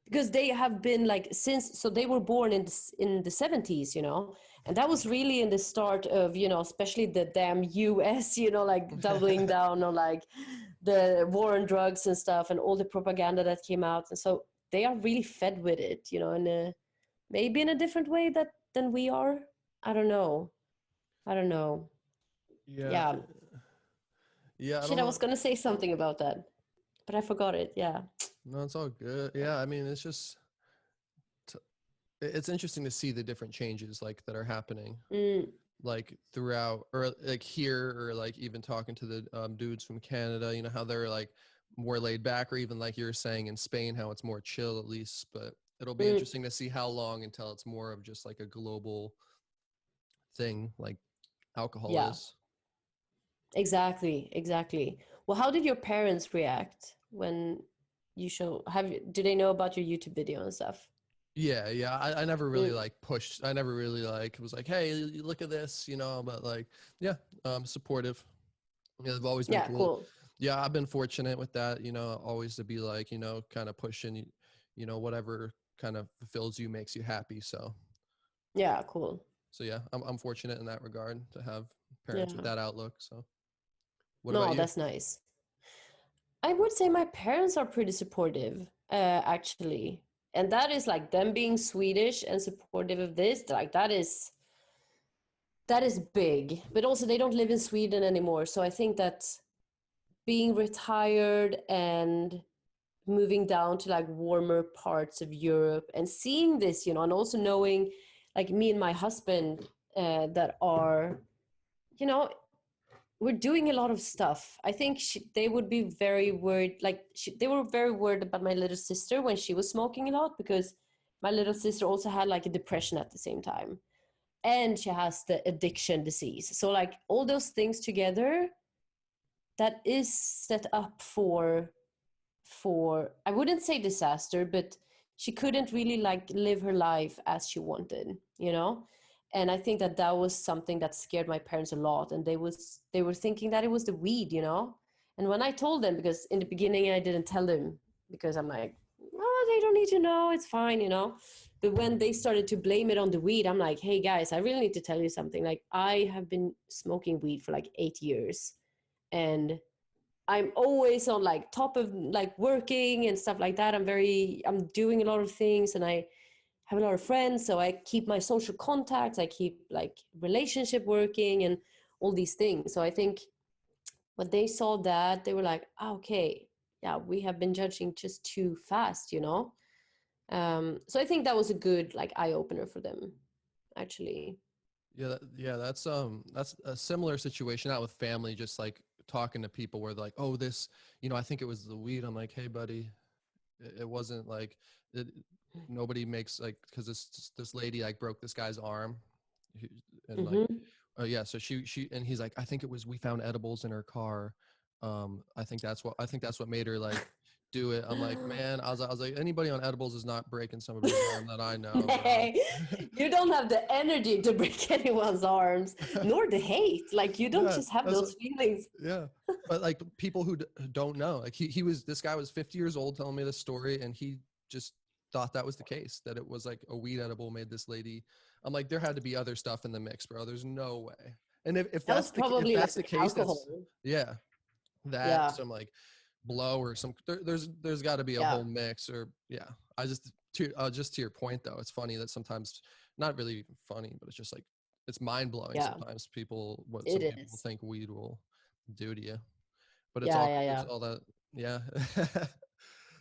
because they have been like so they were born in the 70s, you know, and that was really in the start of, you know, especially the damn US, you know, like doubling down on like the war on drugs and stuff and all the propaganda that came out. And so they are really fed with it, you know, in maybe in a different way than we are. I don't know. Yeah. Shit, I was going to say something about that, but I forgot it. Yeah. No, it's all good. Yeah. I mean, it's just, it's interesting to see the different changes like that are happening like throughout, or like here, or like even talking to the dudes from Canada, you know, how they're like more laid back, or even like you're saying in Spain, how it's more chill at least. But it'll be interesting to see how long until it's more of just like a global thing like alcohol is. Exactly. Well, how did your parents react when you do they know about your YouTube video and stuff? Yeah. I never really like pushed. I never really like was like, hey, look at this, you know. But like, supportive. Yeah, they've always been cool. Yeah, I've been fortunate with that, you know, always to be like, you know, kind of pushing, you know, whatever kind of fulfills you, makes you happy. So yeah, cool. So yeah, I'm fortunate in that regard to have parents with that outlook. So what about you? That's nice. I would say my parents are pretty supportive, actually. And that is like them being Swedish and supportive of this, like that is big. But also they don't live in Sweden anymore. So I think that being retired and moving down to like warmer parts of Europe and seeing this, you know, and also knowing like me and my husband that are, you know, we're doing a lot of stuff. I think they would be very worried. Like they were very worried about my little sister when she was smoking a lot, because my little sister also had like a depression at the same time, and she has the addiction disease. So like all those things together, that is set up for I wouldn't say disaster, but she couldn't really like live her life as she wanted, you know. And I think that that was something that scared my parents a lot, and they were thinking that it was the weed, you know. And when I told them, because in the beginning I didn't tell them, because I'm like, oh, they don't need to know, it's fine, you know. But when they started to blame it on the weed, I'm like, hey guys, I really need to tell you something. Like I have been smoking weed for like 8 years, and I'm always on like top of like working and stuff like that. I'm doing a lot of things, and I have a lot of friends, so I keep my social contacts, I keep like relationship working and all these things. So I think when they saw that, they were like, oh, okay, yeah, we have been judging just too fast, you know. So I think that was a good like eye opener for them, actually. Yeah, that's a similar situation, not with family, just like talking to people where they're like, oh, this, you know, I think it was the weed. I'm like, hey buddy, it wasn't like it, nobody makes like, because this lady like broke this guy's arm, and like yeah, so she and he's like, I think it was, we found edibles in her car. I think that's what made her like do it. I'm like, man, I was like, anybody on edibles is not breaking somebody's arm that I know, bro. You don't have the energy to break anyone's arms, nor the hate. Like you don't Yeah, just have those feelings. yeah. But like people who don't know, like this guy was 50 years old telling me this story, and he just thought that was the case, that it was like a weed edible made this lady. I'm like, there had to be other stuff in the mix, bro. There's no way. And if That was probably if that's like the case, alcohol. yeah, that Yeah. some like blow or some there's got to be a whole mix, or yeah. I just to your point though, it's funny that sometimes, not really funny, but it's just like, it's mind blowing sometimes what some people think weed will do to you. But it's Yeah. all that, yeah.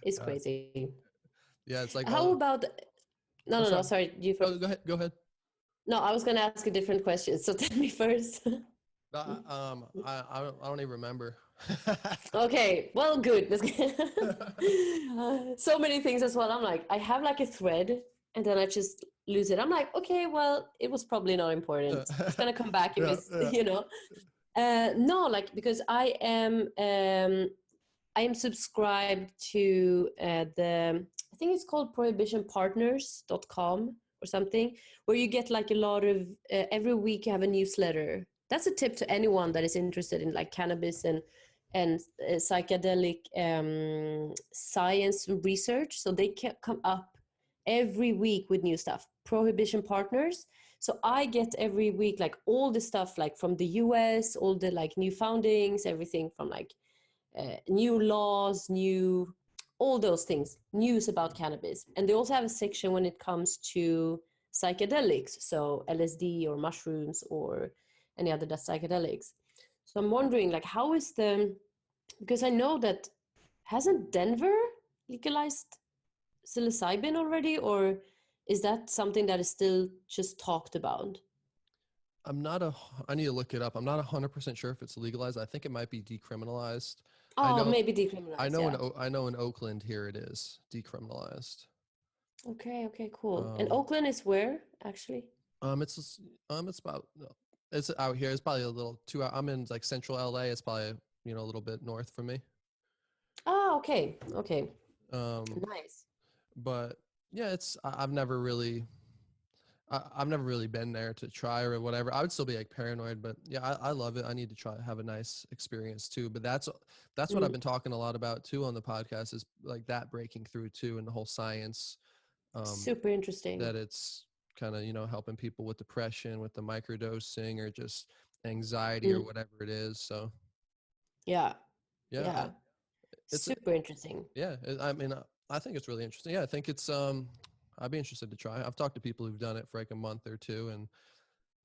It's crazy. Yeah, it's like, How about no, sorry, you first. Oh, go ahead. No, I was gonna ask a different question, so tell me first. I don't even remember. Okay, well, good. So many things as well. I'm like, I have like a thread, and then I just lose it. I'm like, okay, well, it was probably not important. It's gonna come back if it's, you know. No, like, because I am subscribed to I think it's called prohibitionpartners.com or something, where you get like a lot of every week you have a newsletter. That's a tip to anyone that is interested in like cannabis and psychedelic science research. So they can come up every week with new stuff. Prohibition Partners. So I get every week like all the stuff like from the US, all the like new foundings, everything from like new laws, all those things, news about cannabis. And they also have a section when it comes to psychedelics, so LSD or mushrooms or any other psychedelics. So I'm wondering, like, how is because I know that, hasn't Denver legalized psilocybin already, or is that something that is still just talked about? I need to look it up. I'm not 100% sure if it's legalized. I think it might be decriminalized. Oh, maybe decriminalized. I know in Oakland here it is decriminalized. Okay, cool. And Oakland is where, actually? It's about, it's out here. It's probably a little 2 hours. I'm in like central LA. It's probably, you know, a little bit north from me. Oh, okay. Nice. But yeah, I've never really been there to try or whatever. I would still be like paranoid, but yeah, I love it. I need to have a nice experience too. But that's what I've been talking a lot about too on the podcast, is like that breaking through too, and the whole science. Super interesting. That it's kind of, you know, helping people with depression, with the microdosing, or just anxiety or whatever it is. So yeah. it's super interesting. Yeah, I mean, I think it's really interesting. Yeah, I think it's I'd be interested to try. I've talked to people who've done it for like a month or two, and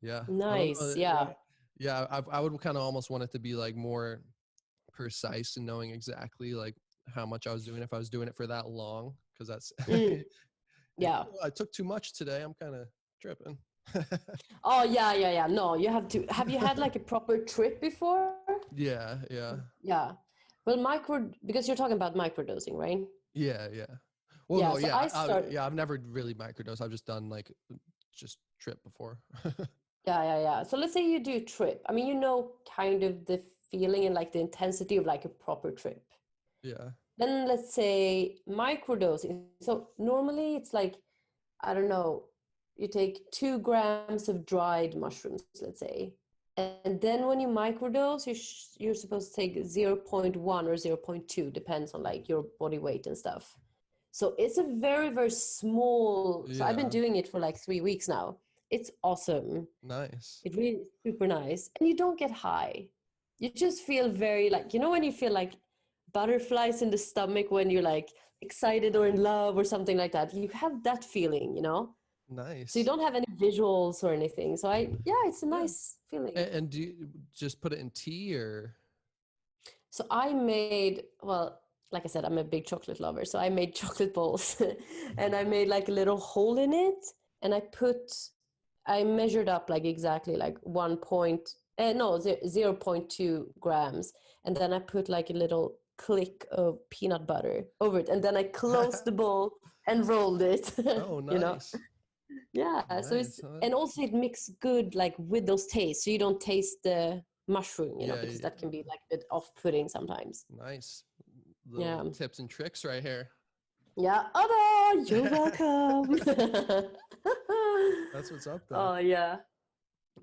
yeah, I don't Nice. know. Yeah. Yeah, I would kind of almost want it to be like more precise and knowing exactly like how much I was doing if I was doing it for that long, because that's Mm, if yeah. I took too much today, I'm kind of tripping. Oh, yeah, yeah, yeah. No, you have to. Have you had like a proper trip before? Yeah, yeah, Yeah. Well, because you're talking about microdosing, right? yeah. Well, Yeah. no, So yeah, I start. yeah. I've never really microdosed. I've just done like just trip before. Yeah, yeah, yeah. So let's say you do a trip. I mean, you know, kind of the feeling and like the intensity of like a proper trip. Yeah. Then let's say microdosing. So normally it's like, I don't know, you take 2 grams of dried mushrooms, let's say. And then when you microdose, you're supposed to take zero point 0.1 or zero point 0.2, depends on like your body weight and stuff. So it's a very, very small. So I've been Yeah. doing it for like 3 weeks now. It's awesome. Nice. It really is super nice. And you don't get high. You just feel very like, you know, when you feel like butterflies in the stomach when you're like excited or in love or something like that. You have that feeling, you know? So you Nice. don't have any visuals or anything. So it's a Yeah. nice feeling. And do you just put it in tea or? So I made, well, like I said, I'm a big chocolate lover. So I made chocolate balls and I made like a little hole in it. And I measured up like exactly like 0 0.2 grams. And then I put like a little click of peanut butter over it. And then I closed the bowl and rolled it, Oh, you know? nice. Yeah. So Nice. and also it mixes good like with those tastes. So you don't taste the mushroom, you know, Yeah, because that can be like a bit off-putting sometimes. nice. Little Yeah. tips and tricks right here. Yeah. Oh, you're welcome. That's what's up though. Oh, yeah.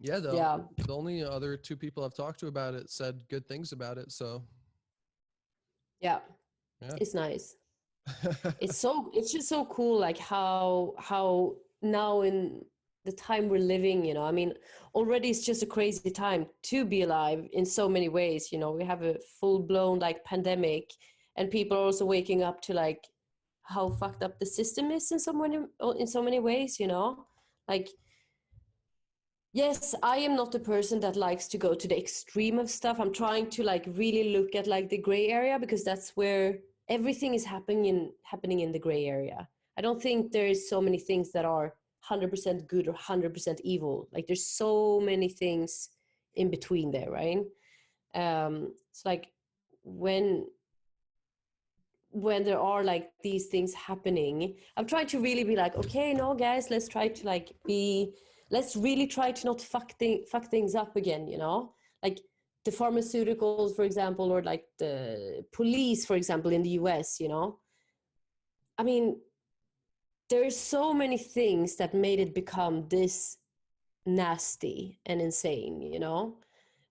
Yeah, Yeah. the only other two people I've talked to about it said good things about it. So Yeah. yeah. It's nice. It's just so cool like how now in the time we're living, you know, I mean, already it's just a crazy time to be alive in so many ways, you know. We have a full-blown like pandemic and people are also waking up to like how fucked up the system is in so many ways, you know. Like, yes, I am not a person that likes to go to the extreme of stuff. I'm trying to like really look at like the gray area because that's where everything is happening in the gray area. I don't think there's so many things that are 100% good or 100% evil. Like there's so many things in between there, right? It's like when there are like these things happening, I'm trying to really be like, okay, no guys, let's really try to not fuck things up again, you know? Like the pharmaceuticals, for example, or like the police, for example, in the US, you know? I mean, there's so many things that made it become this nasty and insane, you know?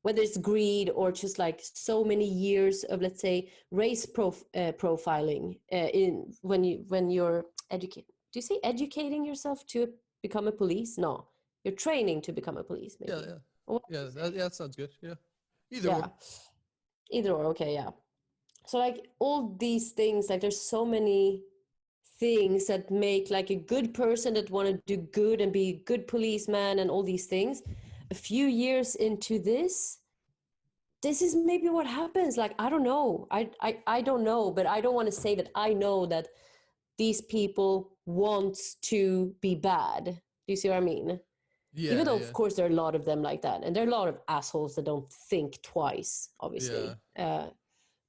Whether it's greed or just like so many years of, let's say, race profiling in when you're educating. Do you say educating yourself to become a police? No, you're training to become a police, Yeah, maybe. yeah. Or what do Yeah, you say? that sounds good. Yeah. Either Yeah, or. either or. Okay, yeah. So like all these things, like there's so many things that make like a good person that want to do good and be a good policeman and all these things. A few years into this is maybe what happens. Like, I don't know. I don't know, but I don't want to say that I know that these people want to be bad. Do you see what I mean? Even Yeah, though, yeah. of course, there are a lot of them like that. And there are a lot of assholes that don't think twice, Yeah. obviously.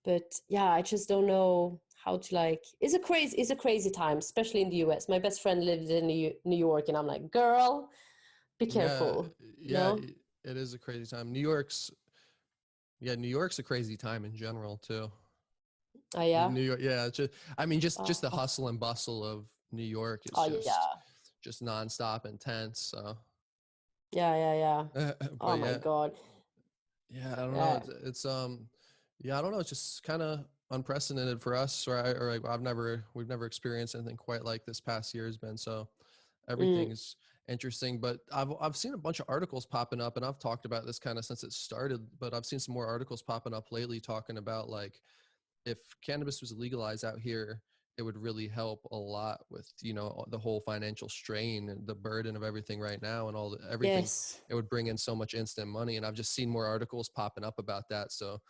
But yeah, I just don't know how to like, it's a crazy time, especially in the US. My best friend lives in New York and I'm like, girl, be Yeah, careful, you yeah, know? it is a crazy time. New York's a crazy time in general too. Oh, yeah. New York, yeah, it's just I mean just the Oh, hustle and bustle of New York is oh yeah. just nonstop intense. So, Yeah, yeah, yeah. Oh but my yeah, God. yeah, I don't know. Yeah. Yeah, I don't know. It's just kind of unprecedented for us, or like we've never experienced anything quite like this past year has been. So everything Mm, is interesting. But I've seen a bunch of articles popping up, and I've talked about this kind of since it started. But I've seen some more articles popping up lately talking about like if cannabis was legalized out here it would really help a lot with, you know, the whole financial strain and the burden of everything right now and everything. Yes. It would bring in so much instant money. And I've just seen more articles popping up about that. So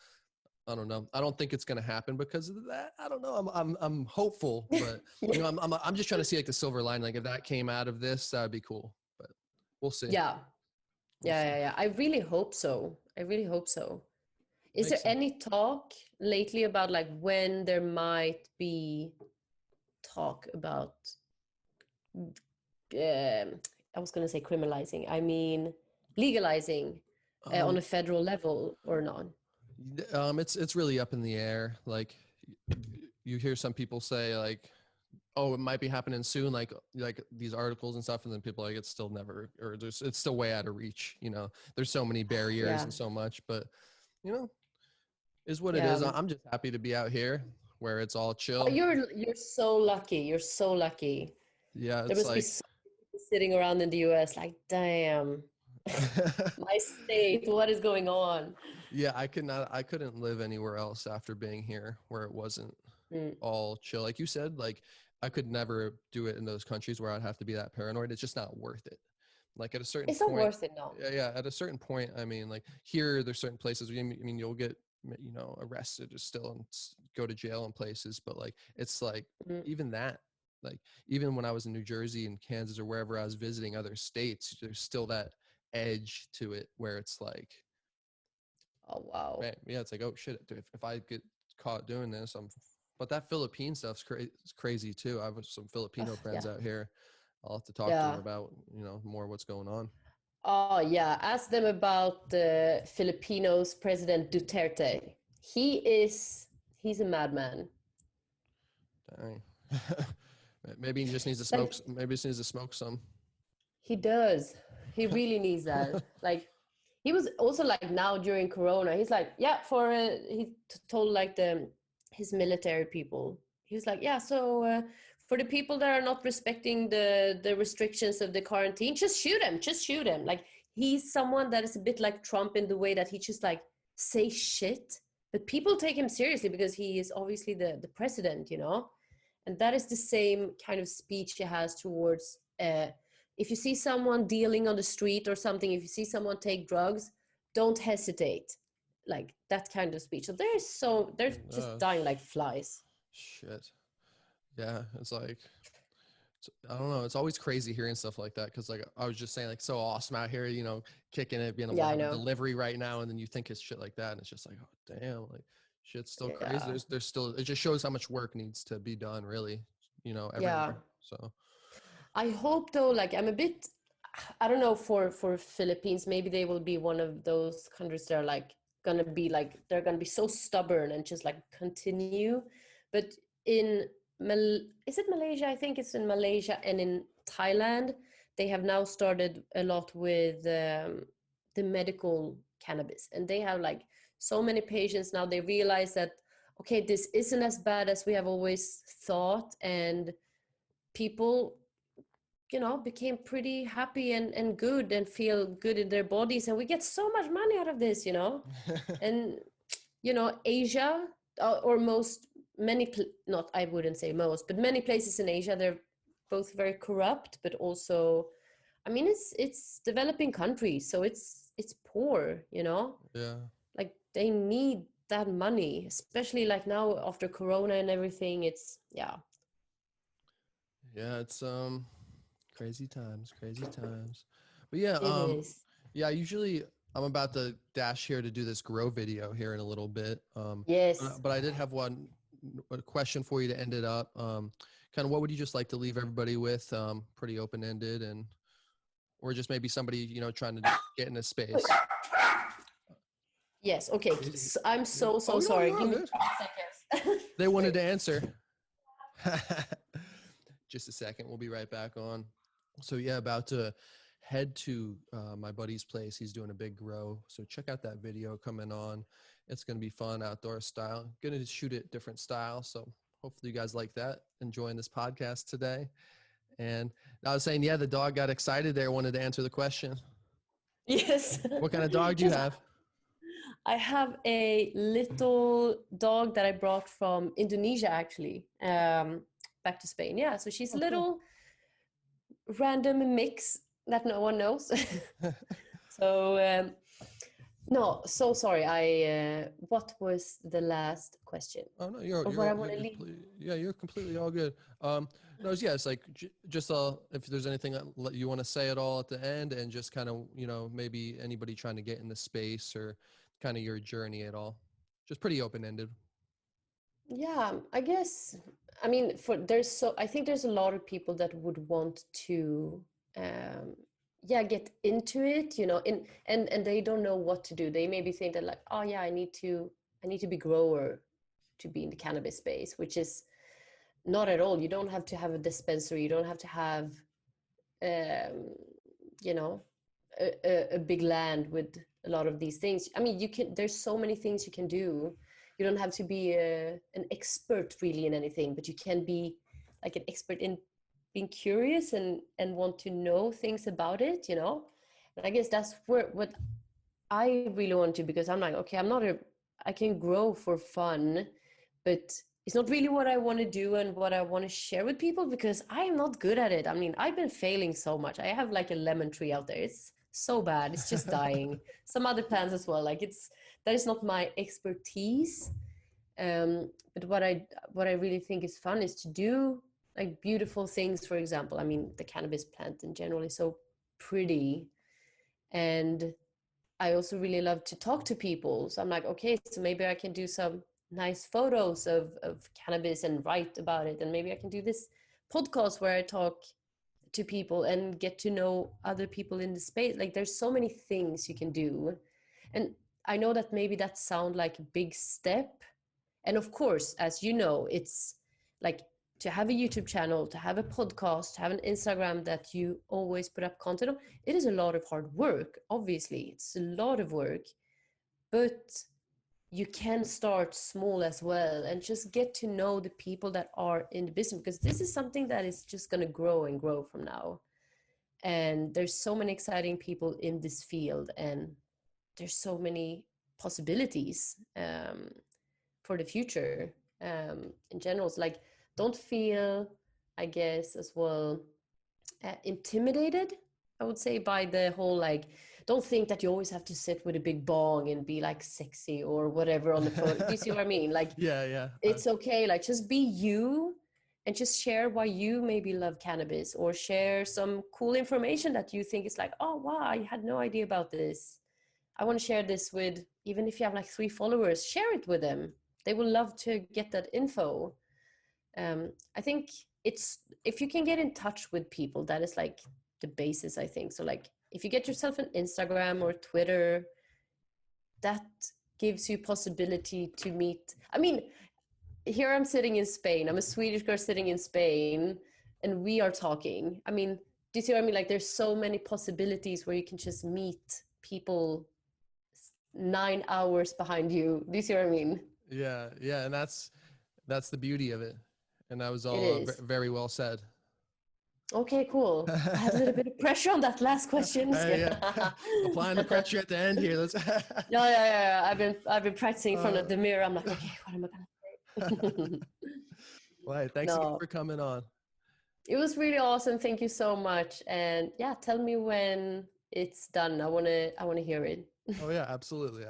I don't know. I don't think it's going to happen because of that. I don't know. I'm hopeful, but you know, I'm just trying to see like the silver line. Like if that came out of this, that'd be cool, but we'll see. Yeah. We'll see. Yeah. I really hope so. Is Makes there sense. any talk lately about like when there might be talk about, I was going to say criminalizing, I mean legalizing on a federal level or not? It's really up in the air. Like you hear some people say like, oh, it might be happening soon, like these articles and stuff, and then people are like, it's still never, or it's still way out of reach. You know, there's so many barriers and so much, but you know, is what it is. I'm just happy to be out here where it's all chill. Oh, you're so lucky. You're so lucky. Yeah, There it's must be like so many people sitting around in the US like, damn, my state, what is going on? yeah, I couldn't live anywhere else after being here where it wasn't all chill. Like you said, like I could never do it in those countries where I'd have to be that paranoid. It's just not worth it. Like at a certain It's point, not worth it, no. yeah, at a certain point, I mean, like here, there's certain places, I mean, you'll get, you know, arrested or still and go to jail in places, but like, it's like, even that, like, even when I was in New Jersey and Kansas or wherever I was visiting other states, there's still that edge to it where it's like, Oh, wow. man, yeah, it's like, oh shit, if I get caught doing this, but that Philippine stuff's crazy too. I have some Filipino friends out here. I'll have to talk to them about, you know, more what's going on. Oh, yeah. Ask them about the Filipinos President Duterte. He's a madman. Dang. Maybe he just needs to Like, smoke. Maybe he just needs to smoke some. he does. He really needs that. Like, he was also like now during Corona, he's like, yeah, he told like his military people, he was like, yeah, so for the people that are not respecting the restrictions of the quarantine, just shoot him. Like, he's someone that is a bit like Trump in the way that he just like say shit, but people take him seriously because he is obviously the president, you know. And that is the same kind of speech he has towards if you see someone dealing on the street or something, if you see someone take drugs, don't hesitate. Like that kind of speech. So they're just dying like flies. Shit. Yeah, it's like, I don't know. It's always crazy hearing stuff like that because, like, I was just saying, like, so awesome out here, you know, kicking it, being able to have a delivery right now, and then you think it's shit like that, and it's just like, oh damn, like, shit's still crazy. There's still, it just shows how much work needs to be done, really, you know, everywhere. So I hope though, like, I'm a bit, I don't know, for Philippines, maybe they will be one of those countries that are like gonna be like, they're gonna be so stubborn and just like continue. But in is it Malaysia? I think it's in Malaysia and in Thailand, they have now started a lot with the medical cannabis, and they have like so many patients now. They realize that, okay, this isn't as bad as we have always thought, and people, you know, became pretty happy and good and feel good in their bodies, and we get so much money out of this, you know. And you know, Asia or not, I wouldn't say most, but many places in Asia, they're both very corrupt, but also, I mean, it's developing countries, so it's poor, you know. Yeah, like they need that money, especially like now after Corona and everything. It's it's crazy times, but yeah, it is. yeah, usually I'm about to dash here to do this grow video here in a little bit. Yes. But I did have a question for you to end it up. Kind of what would you just like to leave everybody with? Pretty open-ended, or just maybe somebody, you know, trying to get in this space. Yes. Okay. I'm so sorry. Give me 2 seconds. They wanted to answer. Just a second. We'll be right back on. So yeah, about to head to my buddy's place. He's doing a big grow. So check out that video coming on. It's going to be fun, outdoor style. Going to shoot it different style. So hopefully you guys like that. Enjoying this podcast today. And I was saying, yeah, the dog got excited there. Wanted to answer the question. Yes. What kind of dog do you have? I have a little dog that I brought from Indonesia, actually. back to Spain. Yeah, so she's a Okay. little random mix that no one knows. So no, so sorry. What was the last question? Oh no, Or what I want to leave? you're completely all good. No, it's like just if there's anything that you want to say at all at the end, and just kind of maybe anybody trying to get in the space or kind of your journey at all, just pretty open ended. Yeah, I guess. I mean, I think there's a lot of people that would want to, get into it, and they don't know what to do. They maybe think that like, oh yeah, I need to be grower to be in the cannabis space, which is not at all. You don't have to have a dispensary. You don't have to have, um, you know, a big land with a lot of these things. I mean, there's so many things you can do. You don't have to be an expert really in anything, but you can be like an expert in being curious and want to know things about it, And I guess that's what I really want to, because I'm like, okay, I can grow for fun, but it's not really what I want to do and what I want to share with people, because I am not good at it. I mean, I've been failing so much. I have like a lemon tree out there. It's so bad. It's just dying. Some other plants as well. Like that is not my expertise. But what I really think is fun is to do like beautiful things. For example, I mean, the cannabis plant in general is so pretty, and I also really love to talk to people. So I'm like, okay, so maybe I can do some nice photos of cannabis and write about it. And maybe I can do this podcast where I talk to people and get to know other people in the space. Like there's so many things you can do. And I know that maybe that sounds like a big step. And of course, as you know, it's like to have a YouTube channel, to have a podcast, to have an Instagram that you always put up content on. It is a lot of hard work. Obviously, it's a lot of work, but you can start small as well and just get to know the people that are in the business, because this is something that is just going to grow and grow from now. And there's so many exciting people in this field, and there's so many possibilities for the future in general. So like, don't feel, I guess, as well, intimidated, I would say, by the whole, like, don't think that you always have to sit with a big bong and be like sexy or whatever on the phone. Do you see what I mean? Like, Yeah. It's okay. Like, just be you and just share why you maybe love cannabis, or share some cool information that you think is like, oh, wow, I had no idea about this. I want to share this with, even if you have like 3 followers, share it with them. They will love to get that info. I think it's, if you can get in touch with people, that is like the basis, I think. So like, if you get yourself an Instagram or Twitter, that gives you possibility to meet. I mean, here I'm sitting in Spain. I'm a Swedish girl sitting in Spain, and we are talking. I mean, do you see what I mean? Like, there's so many possibilities where you can just meet people 9 hours behind you. Do you see what I mean? Yeah, and that's the beauty of it. And that was all very well said. Okay, cool. I had a little bit of pressure on that last question. Yeah. Applying the pressure at the end here. Let's Yeah. I've been practicing in front of the mirror. I'm like, okay, what am I gonna say? Well, thanks again for coming on. It was really awesome. Thank you so much. And yeah, tell me when it's done. I wanna hear it. Oh yeah, absolutely.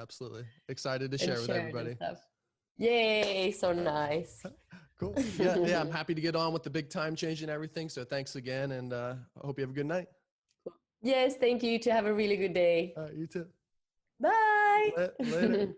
Excited to share with everybody. Yay, so nice. Cool. Yeah, I'm happy to get on with the big time change and everything. So thanks again, and I hope you have a good night. Yes, thank you. To have a really good day. You too. Bye. Later.